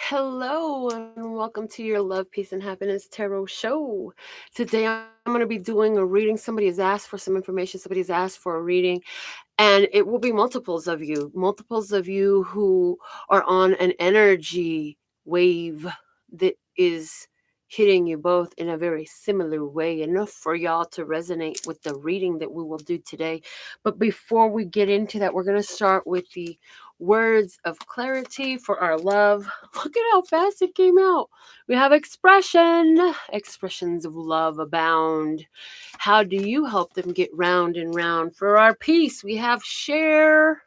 Hello, and welcome to your Love, Peace, and Happiness Tarot Show. Today, I'm going to be doing a reading. Somebody has asked for some information, somebody has asked for a reading, and it will be multiples of you who are on an energy wave that is hitting you both in a very similar way, enough for y'all to resonate with the reading that we will do today. But before we get into that, we're going to start with the words of clarity for our love. Look at how fast it came out. We have expressions of love abound. How do you help them get round and round? For our peace, we have share.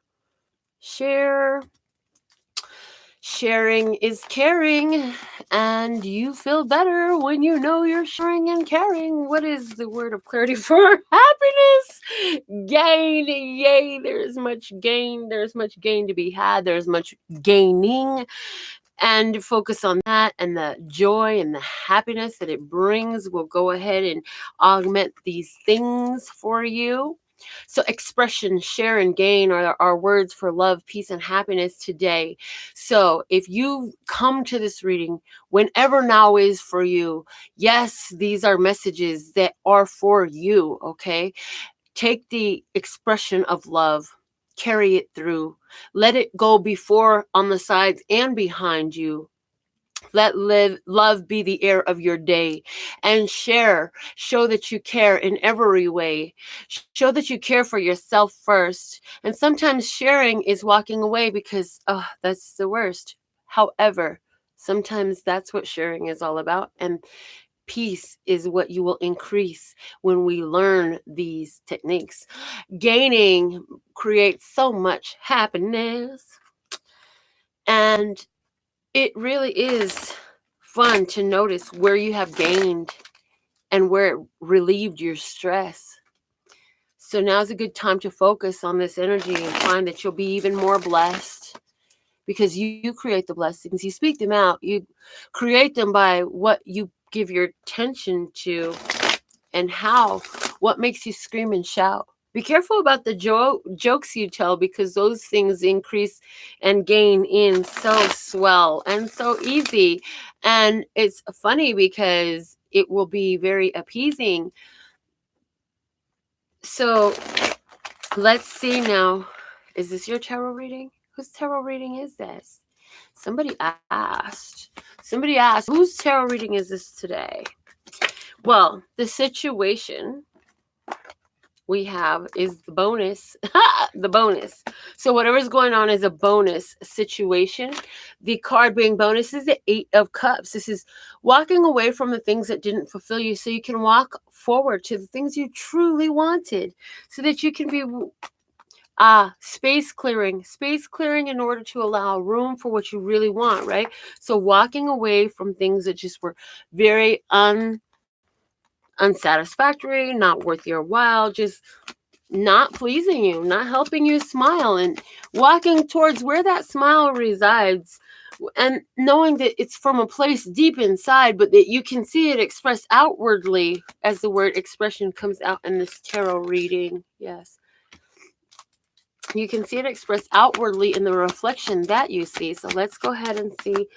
Sharing is caring, and you feel better when you know you're sharing and caring. What is the word of clarity for happiness? Gain. Yay, there's much gain. There's much gain to be had. There's much gaining. And focus on that and the joy and the happiness that it brings. We'll go ahead and augment these things for you. So expression, share, and gain are our words for love, peace, and happiness today. So if you come to this reading, whenever now is for you, yes, these are messages that are for you, okay? Take the expression of love, carry it through, let it go before, on the sides, and behind you. Let love be the air of your day, and show that you care in every way. Show that you care for yourself first. And sometimes sharing is walking away because, oh, that's the worst. However, sometimes that's what sharing is all about. And peace is what you will increase when we learn these techniques. Gaining creates so much happiness. And it really is fun to notice where you have gained and where it relieved your stress. So now's a good time to focus on this energy and find that you'll be even more blessed because you create the blessings. You speak them out. You create them by what you give your attention to and what makes you scream and shout. Be careful about the jokes you tell because those things increase and gain in so swell and so easy. And it's funny because it will be very appeasing. So let's see now. Is this your tarot reading? Whose tarot reading is this? Somebody asked, whose tarot reading is this today? Well, the situation we have is the bonus. The bonus. So whatever's going on is a bonus situation. The card being bonus is the 8 of Cups. This is walking away from the things that didn't fulfill you so you can walk forward to the things you truly wanted, so that you can be space clearing in order to allow room for what you really want, right? So walking away from things that just were very unsatisfactory, not worth your while, just not pleasing you, not helping you smile, and walking towards where that smile resides, and knowing that it's from a place deep inside, but that you can see it expressed outwardly as the word expression comes out in this tarot reading. Yes. You can see it expressed outwardly in the reflection that you see. So let's go ahead and see,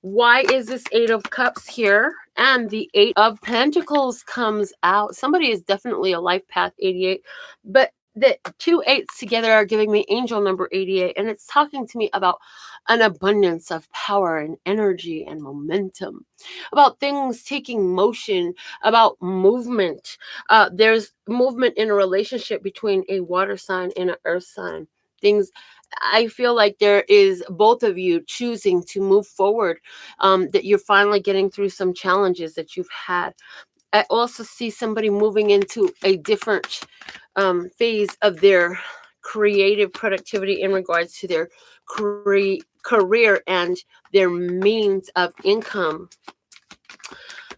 why is this 8 of Cups here? And the 8 of Pentacles comes out. Somebody is definitely a life path 88, but the 2 8s together are giving me angel number 88. And it's talking to me about an abundance of power and energy and momentum, about things taking motion, about movement. There's movement in a relationship between a water sign and an earth sign. I feel like there is both of you choosing to move forward, that you're finally getting through some challenges that you've had. I also see somebody moving into a different phase of their creative productivity in regards to their career and their means of income.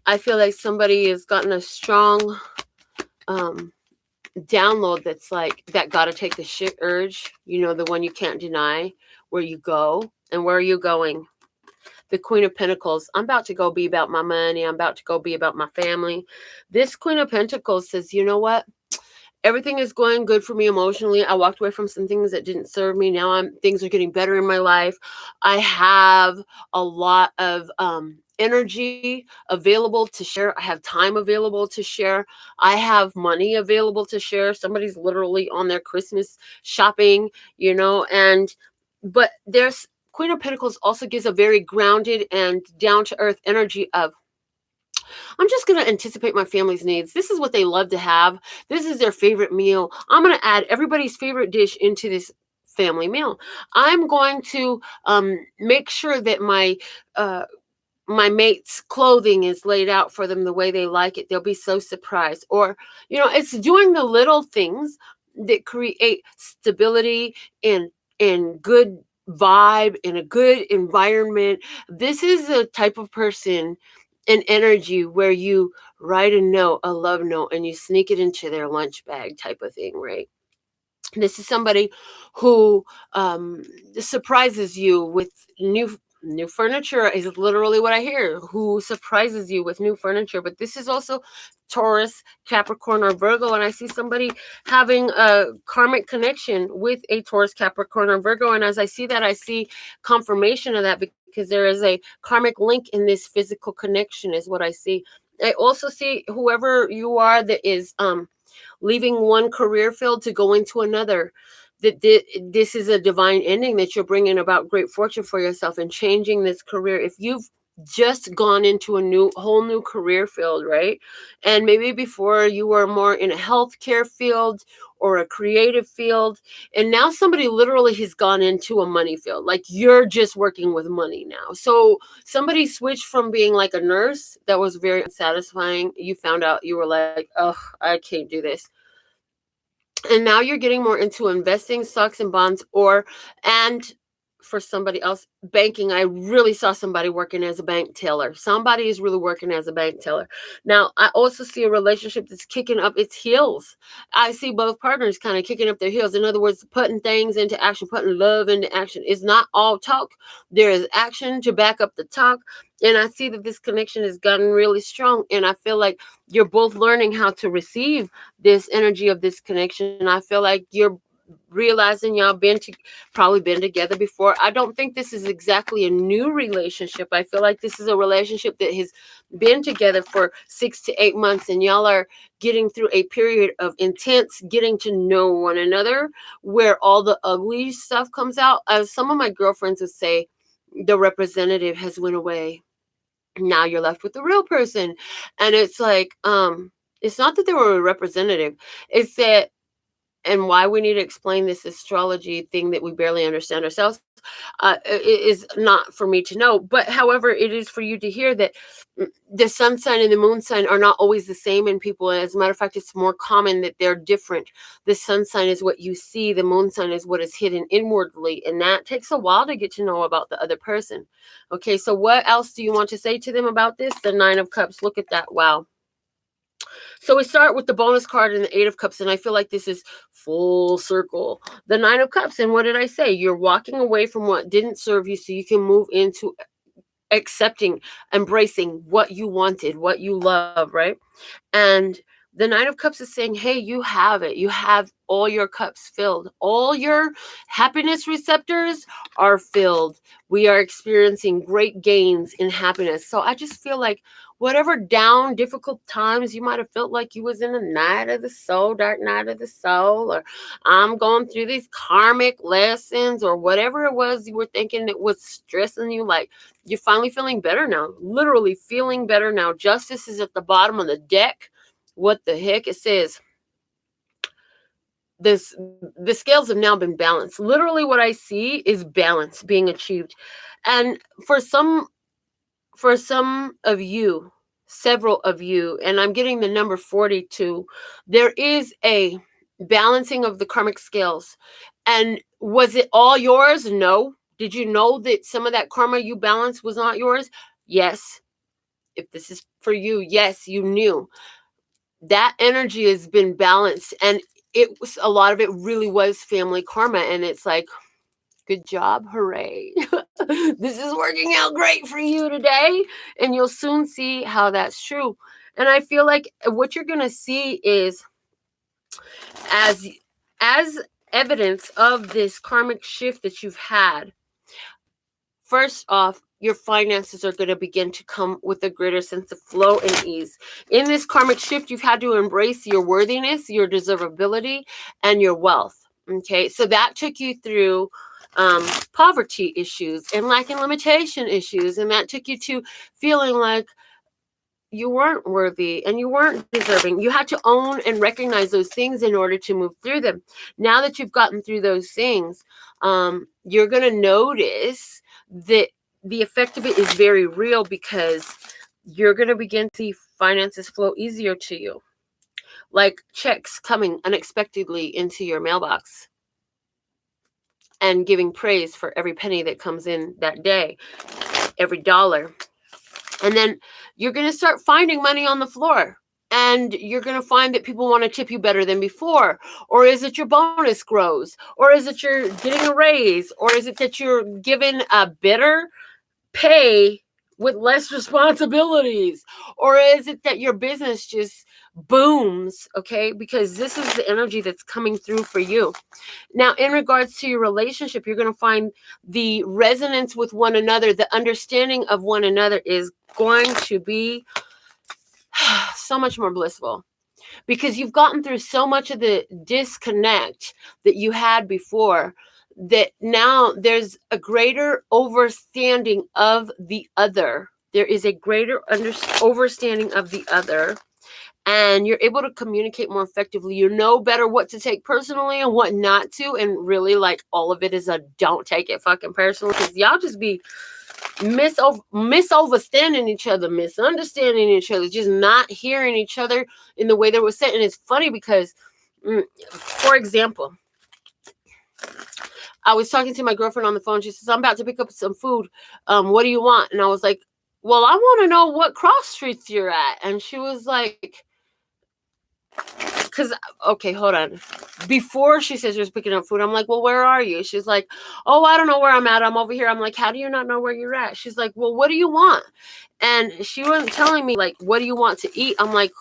I feel like somebody has gotten a strong download that's like that gotta take the shit urge, the one you can't deny, where you go. And where are you going? The Queen of Pentacles. I'm about to go be about my money. I'm about to go be about my family. This Queen of Pentacles says, you know what? everything is going good for me emotionally. I walked away from some things that didn't serve me. Now things are getting better in my life. I have a lot of energy available to share. I have time available to share. I have money available to share. Somebody's literally on their Christmas shopping, and but there's Queen of Pentacles also gives a very grounded and down to earth energy of, I'm just going to anticipate my family's needs. This is what they love to have. This is their favorite meal. I'm going to add everybody's favorite dish into this family meal. I'm going to make sure that my mate's clothing is laid out for them the way they like it. They'll be so surprised. Or, it's doing the little things that create stability and good vibe in a good environment. This is a type of person and energy where you write a note, a love note, and you sneak it into their lunch bag type of thing, right? This is somebody who surprises you with new furniture is literally what I hear. Who surprises you with new furniture? But this is also Taurus, Capricorn, or Virgo, and I see somebody having a karmic connection with a Taurus, Capricorn, or Virgo. And as I see that, I see confirmation of that because there is a karmic link in this physical connection, is what I see. I also see whoever you are that is leaving one career field to go into another, that this is a divine ending, that you're bringing about great fortune for yourself and changing this career. If you've just gone into a whole new career field, right? And maybe before you were more in a healthcare field or a creative field, and now somebody literally has gone into a money field. Like you're just working with money now. So somebody switched from being like a nurse that was very unsatisfying. You found out, you were like, oh, I can't do this, and now you're getting more into investing, stocks and bonds, and for somebody else, banking. I really saw somebody working as a bank teller. Somebody is really working as a bank teller. Now, I also see a relationship that's kicking up its heels. I see both partners kind of kicking up their heels. In other words, putting things into action, putting love into action. It's not all talk. There is action to back up the talk. And I see that this connection has gotten really strong. And I feel like you're both learning how to receive this energy of this connection. I feel like you're realizing y'all probably been together before. I don't think this is exactly a new relationship. I feel like this is a relationship that has been together for 6 to 8 months, and y'all are getting through a period of intense getting to know one another, where all the ugly stuff comes out. As some of my girlfriends would say, the representative has went away. Now you're left with the real person. And it's like, it's not that they were a representative. It's that, and why we need to explain this astrology thing that we barely understand ourselves, is not for me to know. But however, it is for you to hear that the sun sign and the moon sign are not always the same in people. As a matter of fact, it's more common that they're different. The sun sign is what you see. The moon sign is what is hidden inwardly. And that takes a while to get to know about the other person. Okay, so what else do you want to say to them about this? The Nine of Cups. Look at that. Wow. So we start with the bonus card and the Eight of Cups, and I feel like this is full circle. The Nine of Cups, and what did I say? You're walking away from what didn't serve you so you can move into accepting, embracing what you wanted, what you love, right? And the Nine of Cups is saying, hey, you have it. You have all your cups filled. All your happiness receptors are filled. We are experiencing great gains in happiness. So I just feel like whatever down, difficult times you might have felt like you was in a night of the soul, dark night of the soul, or I'm going through these karmic lessons, or whatever it was you were thinking that was stressing you, like you're finally feeling better now. Literally feeling better now. Justice is at the bottom of the deck. What the heck? It says the scales have now been balanced. Literally what I see is balance being achieved. And for some of you, several of you, and I'm getting the number 42, there is a balancing of the karmic scales. And was it all yours? No. Did you know that some of that karma you balanced was not yours? Yes. If this is for you, yes, you knew. That energy has been balanced, and it was, a lot of it really was family karma. And it's like, good job, hooray. This is working out great for you today, and you'll soon see how that's true. And I feel like what you're going to see is As evidence of this karmic shift that you've had, first off, your finances are going to begin to come with a greater sense of flow and ease. In this karmic shift, you've had to embrace your worthiness, your deservability, and your wealth. Okay, so that took you through poverty issues and lack and limitation issues, and that took you to feeling like you weren't worthy and you weren't deserving. You had to own and recognize those things in order to move through them. Now that you've gotten through those things, you're going to notice that the effect of it is very real, because you're going to begin to see finances flow easier to you, like checks coming unexpectedly into your mailbox and giving praise for every penny that comes in that day, every dollar. And then you're going to start finding money on the floor, and you're going to find that people want to tip you better than before. Or is it your bonus grows? Or is it you're getting a raise? Or is it that you're given a better pay with less responsibilities? Or is it that your business just booms? Okay, because this is the energy that's coming through for you. Now, in regards to your relationship, you're going to find the resonance with one another, the understanding of one another is going to be so much more blissful, because you've gotten through so much of the disconnect that you had before, that now there's a greater understanding of the other. There is a greater understanding of the other, and you're able to communicate more effectively. You know better what to take personally and what not to, and really, like, all of it is a don't take it fucking personally, because y'all just be misunderstanding each other, just not hearing each other in the way that was said. And it's funny because, for example, I was talking to my girlfriend on the phone. She says, I'm about to pick up some food. What do you want? And I was like, well, I want to know what cross streets you're at. And she was like, because, okay, hold on. Before she says she was picking up food, I'm like, well, where are you? She's like, oh, I don't know where I'm at. I'm over here. I'm like, how do you not know where you're at? She's like, well, what do you want? And she wasn't telling me, like, what do you want to eat? I'm like,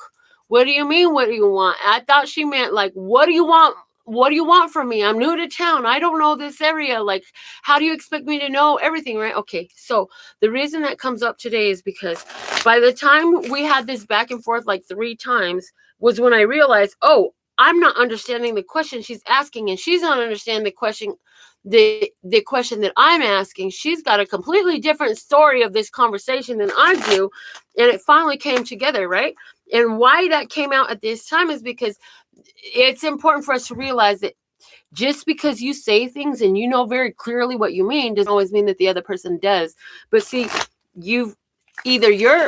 what do you mean, what do you want? I thought she meant, like, what do you want? What do you want from me? I'm new to town. I don't know this area. Like, how do you expect me to know everything, right? Okay, so the reason that comes up today is because by the time we had this back and forth like 3 times was when I realized, oh, I'm not understanding the question she's asking, and she's not understanding the question that I'm asking. She's got a completely different story of this conversation than I do, and it finally came together, right? And why that came out at this time is because it's important for us to realize that just because you say things and you know very clearly what you mean doesn't always mean that the other person does. But see, you're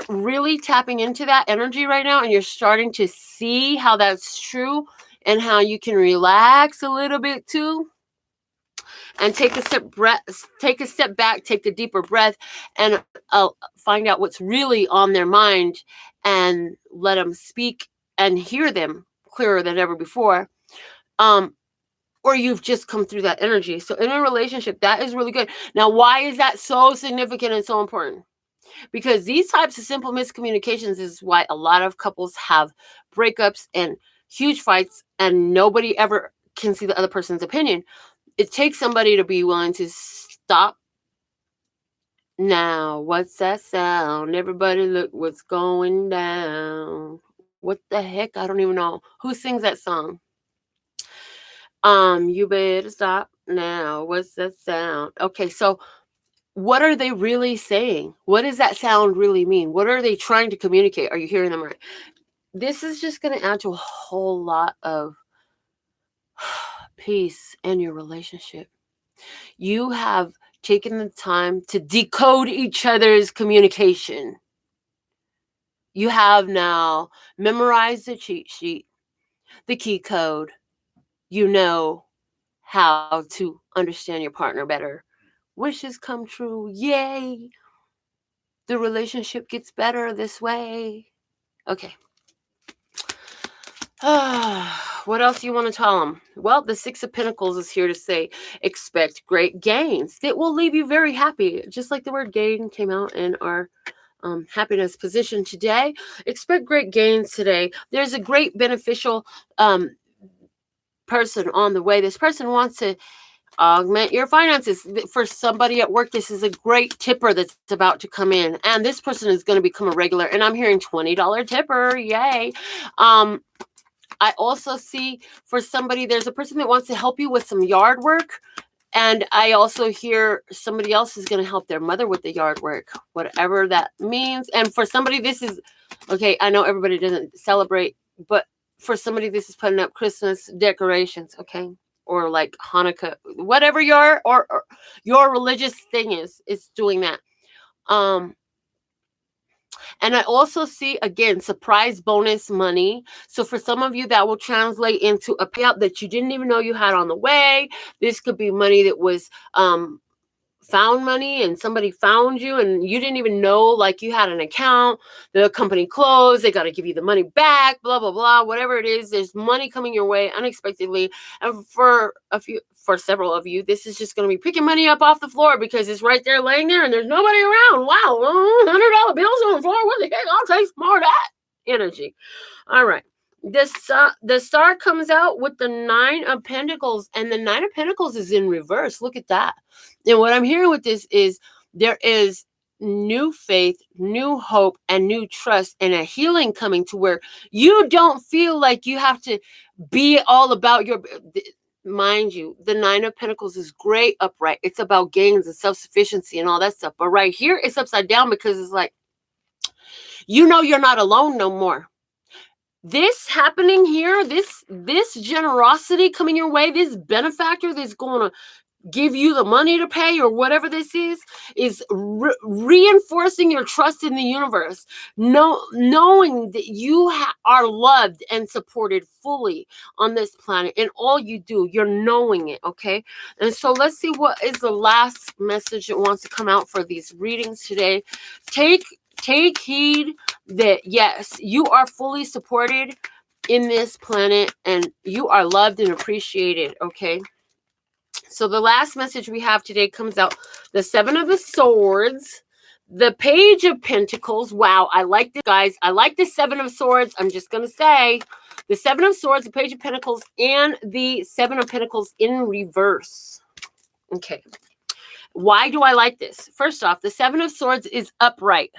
really tapping into that energy right now, and you're starting to see how that's true and how you can relax a little bit too, and take a step back, take a deeper breath, and find out what's really on their mind, and let them speak and hear them clearer than ever before. Or you've just come through that energy. So in a relationship, that is really good. Now, why is that so significant and so important? Because these types of simple miscommunications is why a lot of couples have breakups and huge fights, and nobody ever can see the other person's opinion. It takes somebody to be willing to stop. Now, what's that sound? Everybody look what's going down. What the heck? I don't even know. Who sings that song? You better stop now. What's that sound? Okay, so what are they really saying? What does that sound really mean? What are they trying to communicate? Are you hearing them right? This is just going to add to a whole lot of peace in your relationship. You have taken the time to decode each other's communication. You have now memorized the cheat sheet, the key code. You know how to understand your partner better. Wishes come true. Yay. The relationship gets better this way. Okay. What else do you want to tell them? Well, the 6 of Pentacles is here to say, expect great gains that will leave you very happy. Just like the word gain came out in our happiness position today. Expect great gains today. There's a great beneficial person on the way. This person wants to augment your finances. For somebody at work, this is a great tipper that's about to come in. And this person is going to become a regular. And I'm hearing $20 tipper. Yay. I also see for somebody, there's a person that wants to help you with some yard work. And I also hear somebody else is going to help their mother with the yard work, whatever that means. And for somebody, this is, okay, I know everybody doesn't celebrate, but for somebody, this is putting up Christmas decorations, okay? Or like Hanukkah, whatever your or your religious thing is, it's doing that. And I also see, again, surprise bonus money. So for some of you, that will translate into a payout that you didn't even know you had on the way. This could be money that was found money, and somebody found you and you didn't even know, like you had an account, the company closed, they got to give you the money back, blah, blah, blah, whatever it is. There's money coming your way unexpectedly. And for several of you, this is just going to be picking money up off the floor because it's right there laying there and there's nobody around. Wow, $100 bills on the floor. What the heck? I'll take more of that energy. All right. The star comes out with the 9 of Pentacles, and the 9 of Pentacles is in reverse. Look at that. And what I'm hearing with this is there is new faith, new hope, and new trust, and a healing coming to where you don't feel like you have to be all about your... Mind you, the 9 of Pentacles is great upright. It's about gains and self-sufficiency and all that stuff. But right here, it's upside down because it's like, you know, you're not alone no more. This happening here, this generosity coming your way, this benefactor that's going to give you the money to pay or whatever this is reinforcing your trust in the universe, knowing that you are loved and supported fully on this planet, and all you do, you're knowing it, okay? And so let's see what is the last message that wants to come out for these readings today. Take heed that, yes, you are fully supported in this planet and you are loved and appreciated, okay? So the last message we have today comes out the 7 of the Swords, the Page of Pentacles. Wow, I like this, guys. I like the 7 of Swords. I'm just going to say the 7 of Swords, the Page of Pentacles, and the 7 of Pentacles in reverse. Okay. Why do I like this? First off, the 7 of Swords is upright.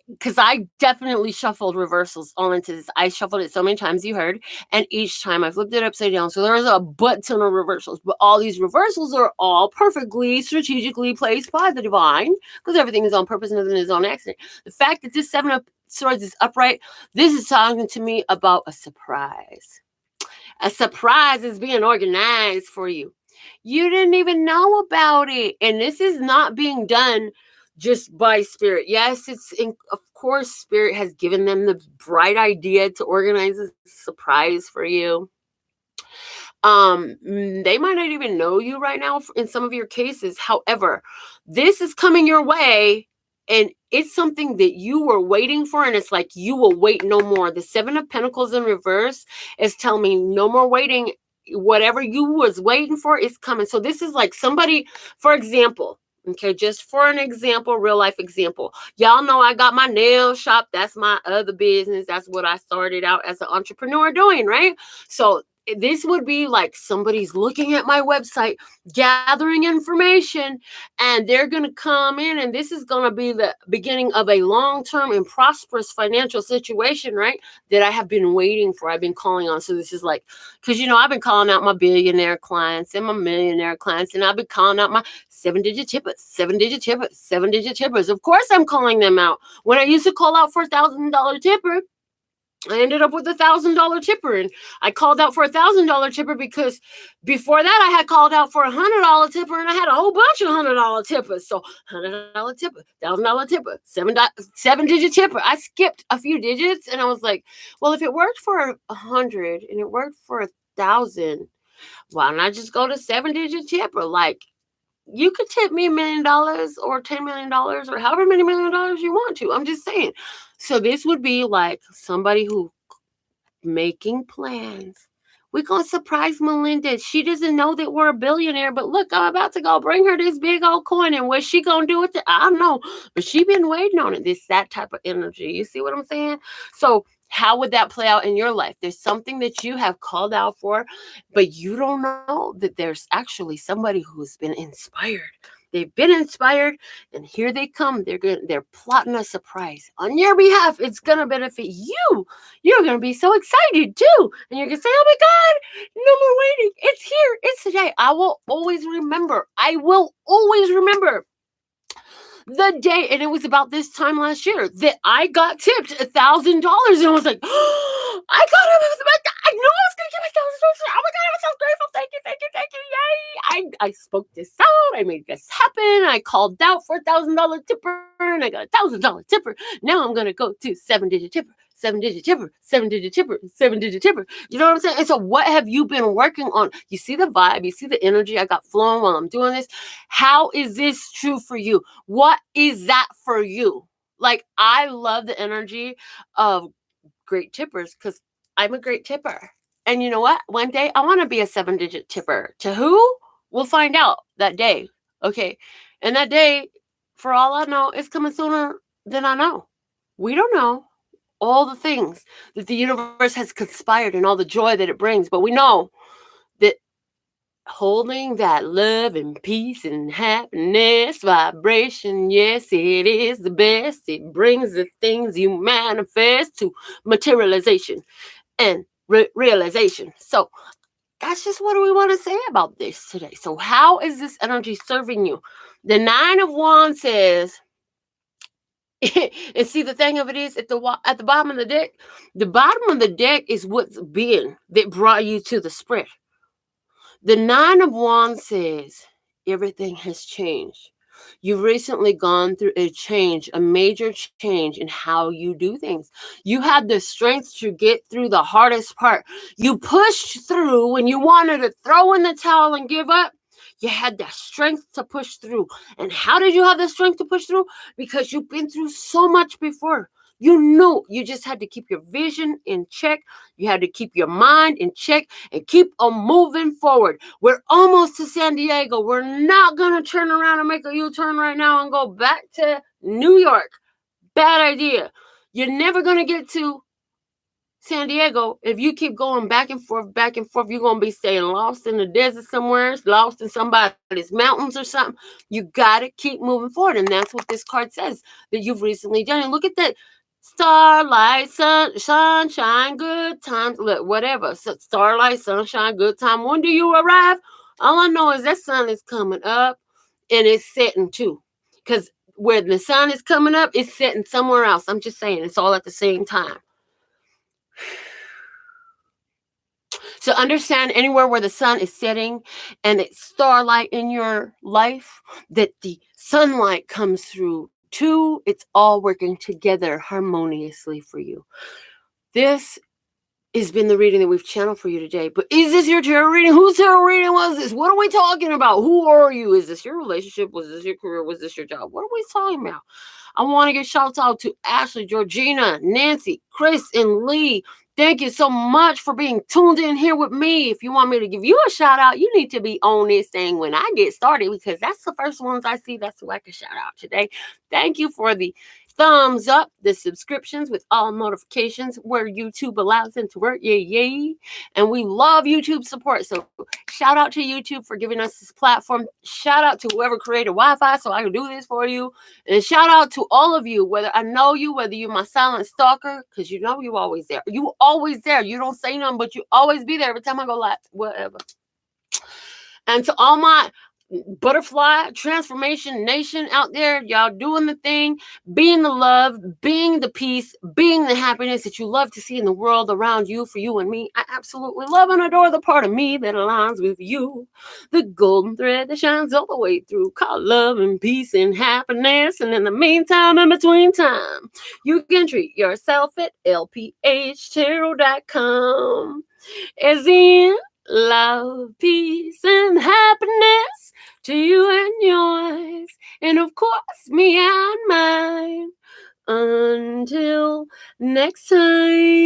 Because I definitely shuffled reversals all into this. I shuffled it so many times, you heard. And each time I flipped it upside down. So there was a butt ton of reversals. But all these reversals are all perfectly strategically placed by the divine. Because everything is on purpose, nothing is on accident. The fact that this 7 of Swords is upright, this is talking to me about a surprise. A surprise is being organized for you. You didn't even know about it. And this is not being done just by Spirit. Yes, of course, Spirit has given them the bright idea to organize a surprise for you. They might not even know you right now in some of your cases. However, this is coming your way and it's something that you were waiting for, and it's like you will wait no more. The 7 of Pentacles in reverse is telling me no more waiting. Whatever you was waiting for is coming. So this is like somebody, for example, okay, just for an example, real life example. Y'all know I got my nail shop. That's my other business. That's what I started out as an entrepreneur doing, right? So this would be like somebody's looking at my website, gathering information, and they're going to come in, and this is going to be the beginning of a long-term and prosperous financial situation, right? That I have been waiting for. I've been calling on. So this is like, because, you know, I've been calling out my billionaire clients and my millionaire clients, and I've been calling out my 7-digit tippers, 7-digit tippers, 7-digit tippers. Of course, I'm calling them out. When I used to call out for $1,000 tipper, I ended up with $1,000 tipper, and I called out for $1,000 tipper because before that I had called out for $100 tipper, and I had a whole bunch of $100 tippers. So $100 tipper, $1,000 tipper, 7-digit tipper. I skipped a few digits, and I was like, well, if it worked for 100 and it worked for 1,000, why don't I just go to 7-digit tipper? Like, you could tip me $1 million or $10 million or however many $1 million you want to. I'm just saying. So this would be like somebody who making plans. We're going to surprise Melinda. She doesn't know that we're a billionaire, but look, I'm about to go bring her this big old coin, and what's she going to do with it? I don't know, but she been waiting on it. That type of energy. You see what I'm saying? So How would that play out in your life? There's something that you have called out for, but you don't know that there's actually somebody who's been inspired. They've been inspired, and here they come. They're plotting a surprise on your behalf. It's gonna benefit you. You're gonna be so excited too, and you're gonna say, "Oh my God, no more waiting! It's here! It's today!" I will always remember. I will always remember the day, and it was about this time last year that I got tipped $1,000, and I was like, oh, I got it. I knew I was gonna get $1,000. Oh my God, I'm so grateful. Thank you, thank you, thank you. Yay! I spoke this out. I made this happen. I called out for $1,000 tipper, and I got $1,000 tipper. Now I'm gonna go to 7-digit tipper. 7-digit tipper, 7-digit tipper, 7-digit tipper. You know what I'm saying? And so what have you been working on? You see the vibe, you see the energy I got flowing while I'm doing this. How is this true for you? What is that for you? Like, I love the energy of great tippers because I'm a great tipper. And you know what? One day I want to be a 7-digit tipper. To who? We'll find out that day. Okay. And that day, for all I know, is coming sooner than I know. We don't know all the things that the universe has conspired and all the joy that it brings. But we know that holding that love and peace and happiness vibration, yes, it is the best. It brings the things you manifest to materialization and realization. So that's just what we want to say about this today. So how is this energy serving you? The 9 of Wands says, and see, the thing of it is, at the bottom of the deck, the bottom of the deck is what's been that brought you to the spread. The 9 of Wands says everything has changed. You've recently gone through a change, a major change in how you do things. You had the strength to get through the hardest part. You pushed through when you wanted to throw in the towel and give up. You had that strength to push through. And how did you have the strength to push through? Because you've been through so much before. You knew you just had to keep your vision in check. You had to keep your mind in check and keep on moving forward. We're almost to San Diego. We're not going to turn around and make a U-turn right now and go back to New York. Bad idea. You're never going to get to San Diego if you keep going back and forth, you're going to be staying lost in the desert somewhere, lost in somebody's mountains or something. You got to keep moving forward. And that's what this card says that you've recently done. And look at that. Starlight, sunshine, good times, look, whatever. So starlight, sunshine, good time. When do you arrive? All I know is that sun is coming up and it's setting too. Because where the sun is coming up, it's setting somewhere else. I'm just saying, it's all at the same time. So understand, anywhere where the sun is setting and it's starlight in your life, that the sunlight comes through too. It's all working together harmoniously for you. This has been the reading that we've channeled for you today. But is this your tarot reading? Whose tarot reading was this? What are we talking about? Who are you? Is this your relationship? Was this your career? Was this your job? What are we talking about? I want to give shout out to Ashley, Georgina, Nancy, Chris, and Lee. Thank you so much for being tuned in here with me. If you want me to give you a shout out, you need to be on this thing when I get started, because that's the first ones I see. That's who I can shout out today. Thank you for the thumbs up, the subscriptions with all notifications where YouTube allows them to work. Yay, yay. And we love YouTube support. So shout out to YouTube for giving us this platform. Shout out to whoever created Wi-Fi so I can do this for you. And shout out to all of you, whether I know you, whether you're my silent stalker, because you know you always there. You always there. You don't say nothing, but you always be there every time I go live, whatever. And to all my butterfly transformation nation out there, y'all doing the thing, being the love, being the peace, being the happiness that you love to see in the world around you, for you and me. I absolutely love and adore the part of me that aligns with you, the golden thread that shines all the way through, called love and peace and happiness. And in the meantime, in between time, you can treat yourself at lphtarot.com, as in love, peace, and happiness to you and yours, and of course me and mine. Until next time.